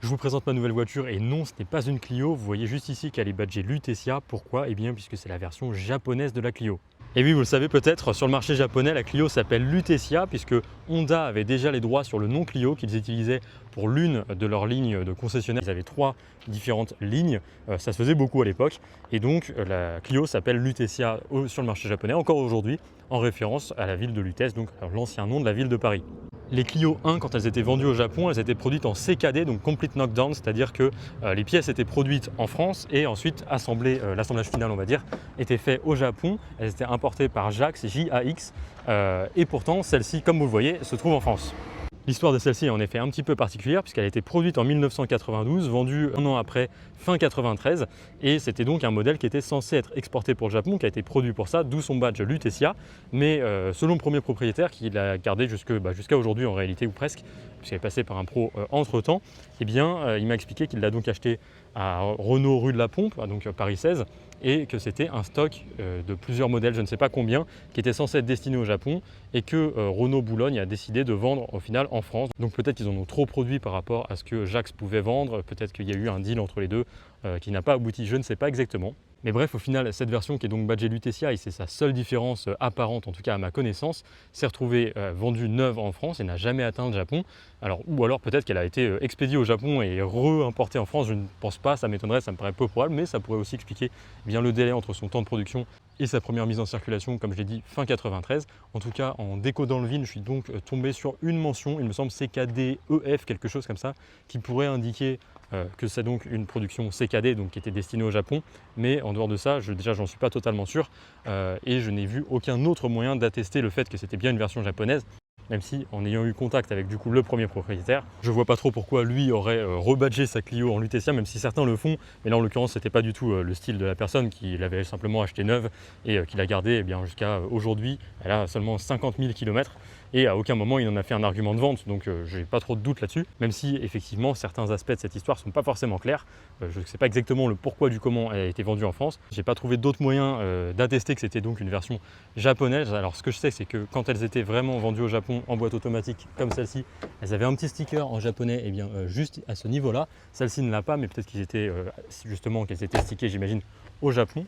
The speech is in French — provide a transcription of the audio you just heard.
Je vous présente ma nouvelle voiture et non, ce n'est pas une Clio. Vous voyez juste ici qu'elle est badgée Lutetia. Pourquoi? Eh bien, puisque c'est la version japonaise de la Clio. Et oui, vous le savez peut-être, sur le marché japonais, la Clio s'appelle Lutetia puisque Honda avait déjà les droits sur le nom Clio qu'ils utilisaient pour l'une de leurs lignes de concessionnaire. Ils avaient 3 différentes lignes, ça se faisait beaucoup à l'époque. Et donc, la Clio s'appelle Lutetia sur le marché japonais, encore aujourd'hui, en référence à la ville de Lutèce, donc l'ancien nom de la ville de Paris. Les Clio 1, quand elles étaient vendues au Japon, elles étaient produites en CKD, donc Complete Knockdown, c'est-à-dire que les pièces étaient produites en France et ensuite assemblées, l'assemblage final on va dire, était fait au Japon. Elles étaient importées par JAX, J-A-X, et pourtant celle-ci, comme vous le voyez, se trouve en France. L'histoire de celle-ci est en effet un petit peu particulière puisqu'elle a été produite en 1992, vendue un an après, fin 93, et c'était donc un modèle qui était censé être exporté pour le Japon, qui a été produit pour ça, d'où son badge Lutetia, mais selon le premier propriétaire, qui l'a gardé jusqu'à aujourd'hui en réalité ou presque, puisqu'elle est passée par un pro entre-temps, eh bien il m'a expliqué qu'il l'a donc acheté à Renault rue de la Pompe, donc Paris 16, et que c'était un stock de plusieurs modèles, je ne sais pas combien, qui était censé être destiné au Japon et que Renault Boulogne a décidé de vendre au final en France. Donc peut-être qu'ils en ont trop produit par rapport à ce que JAX pouvait vendre, peut-être qu'il y a eu un deal entre les deux qui n'a pas abouti, je ne sais pas exactement. Mais bref, au final, cette version qui est donc badgée Lutetia, et c'est sa seule différence apparente, en tout cas à ma connaissance, s'est retrouvée vendue neuve en France et n'a jamais atteint le Japon. Ou alors peut-être qu'elle a été expédiée au Japon et re-importée en France, je ne pense pas, ça m'étonnerait, ça me paraît peu probable, mais ça pourrait aussi expliquer bien le délai entre son temps de production et sa première mise en circulation, comme je l'ai dit, fin 93. En tout cas, en décodant le VIN, je suis donc tombé sur une mention, il me semble CKD-EF, quelque chose comme ça, qui pourrait indiquer que c'est donc une production CKD, donc qui était destinée au Japon. Mais en dehors de ça, déjà, j'en suis pas totalement sûr et je n'ai vu aucun autre moyen d'attester le fait que c'était bien une version japonaise. Même si, en ayant eu contact avec du coup le premier propriétaire, je vois pas trop pourquoi lui aurait rebadgé sa Clio en Lutetia, même si certains le font. Mais là, en l'occurrence, c'était pas du tout le style de la personne qui l'avait simplement acheté neuve et qui l'a gardée jusqu'à aujourd'hui. Elle a seulement 50 000 km et à aucun moment il en a fait un argument de vente. Donc, j'ai pas trop de doute là-dessus. Même si, effectivement, certains aspects de cette histoire sont pas forcément clairs. Je ne sais pas exactement le pourquoi du comment elle a été vendue en France. J'ai pas trouvé d'autres moyens d'attester que c'était donc une version japonaise. Alors, ce que je sais, c'est que quand elles étaient vraiment vendues au Japon en boîte automatique comme celle-ci, elles avaient un petit sticker en japonais juste à ce niveau-là. Celle-ci ne l'a pas, mais peut-être qu'ils étaient justement qu'elles étaient stickées, j'imagine, au Japon.